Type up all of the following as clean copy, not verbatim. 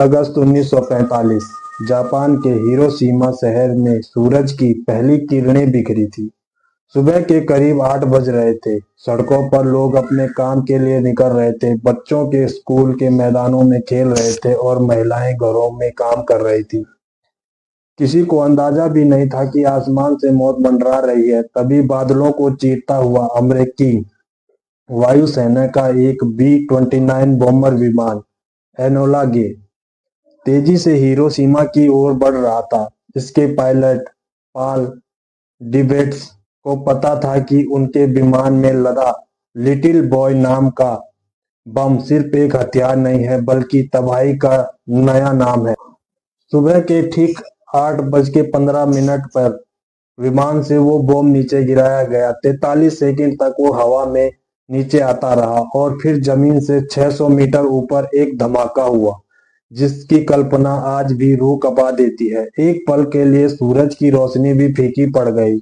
अगस्त 1945 Japan के Hiroshima शहर में सूरज की पहली किरणें बिखरी थी। सुबह के करीब 8 बज रहे थे। सड़कों पर लोग अपने काम के लिए निकल रहे थे। बच्चों के स्कूल के मैदानों में खेल रहे थे और महिलाएं घरों में काम कर रही थी। किसी को अंदाजा भी नहीं था कि आसमान से मौत मंडरा रही है। तभी बादलों को चीरता हुआ अमेरिकी वायुसेना का एक B-29 बॉम्बर विमान एनोला गे तेजी से हिरोशिमा की ओर बढ़ रहा था। इसके पायलट पॉल डिबेट्स को पता था कि उनके विमान में लदा लिटिल बॉय नाम का बम सिर्फ एक हथियार नहीं है बल्कि तबाही का नया नाम है। सुबह के ठीक 8:15 पर विमान से वो बम नीचे गिराया गया। 43 सेकंड तक वो हवा में नीचे आता रहा और फिर जमीन से 600 मीटर ऊपर एक धमाका हुआ जिसकी कल्पना आज भी रूह कंपा देती है। एक पल के लिए सूरज की रोशनी भी फीकी पड़ गई।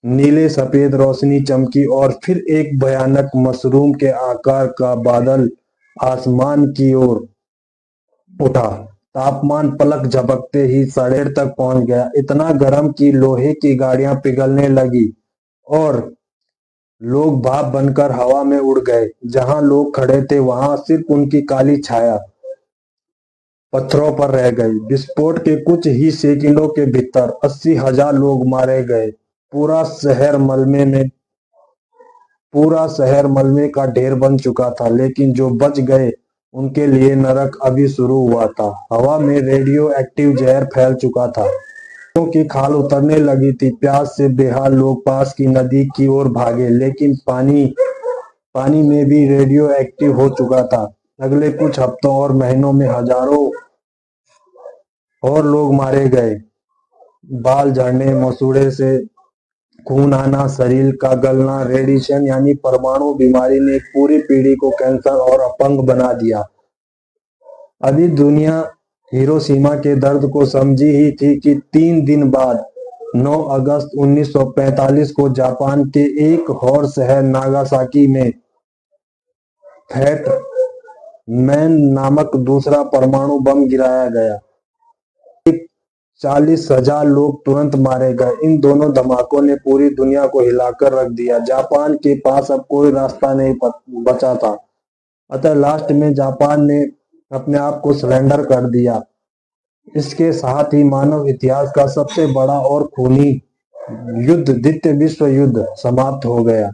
नीले सफेद रोशनी चमकी और फिर एक भयानक मशरूम के आकार का बादल आसमान की ओर उठा। तापमान पलक झपकते ही 1.5 तक पहुंच गया। इतना गर्म कि लोहे की गाड़ियां पिघलने लगी और लोग भाप बनकर हवा में उड़ गए। जहां लोग खड़े थे वहां सिर्फ उनकी काली छाया पत्थरों पर रह गई। विस्फोट के कुछ ही सेकंडों के भीतर 80,000 लोग मारे गए। पूरा शहर मलबे का ढेर बन चुका था, लेकिन जो बच गए उनके लिए नरक अभी शुरू हुआ था। हवा में रेडियो एक्टिव जहर फैल चुका था। लोगों की खाल उतरने लगी थी। प्यास से बेहाल लोग पास की नदी की ओर भागे, लेकिन पानी में भी रेडियो एक्टिव हो चुका था। अगले कुछ हफ्तों और महीनों में हजारों और लोग मारे गए। बाल झड़ने, मसूड़े से खून आना, शरीर का गलना, रेडिएशन यानी परमाणु बीमारी ने एक पूरी पीढ़ी को कैंसर और अपंग बना दिया। अभी दुनिया हिरोशिमा के दर्द को समझी ही थी कि 3 दिन बाद 9 अगस्त 1945 को जापान के एक और शहर नागासाकी में फैट मैन नामक दूसरा परमाणु बम गिराया गया। 40,000 लोग तुरंत मारे गए। इन दोनों धमाकों ने पूरी दुनिया को हिलाकर रख दिया। जापान के पास अब कोई रास्ता नहीं बचा था। अतः लास्ट में जापान ने अपने आप को सरेंडर कर दिया। इसके साथ ही मानव इतिहास का सबसे बड़ा और खूनी युद्ध, द्वितीय विश्व युद्ध, समाप्त हो गया।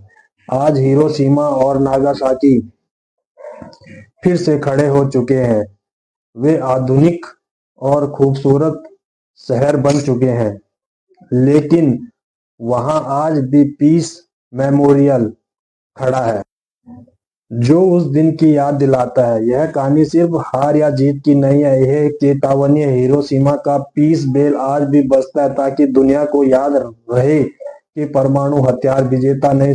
आज हिरोशिमा और नागासाकी फिर से खड़े हो चुके हैं। वे आधुनिक और खूबसूरत शहर बन चुके हैं, लेकिन वहां आज भी पीस मेमोरियल खड़ा है जो उस दिन की याद दिलाता है। यह कहानी सिर्फ हार या जीत की नहीं है, यह एक चेतावनी है। हिरोशिमा का पीस बेल आज भी बजता है ताकि दुनिया को याद रहे कि परमाणु हथियार विजेता नहीं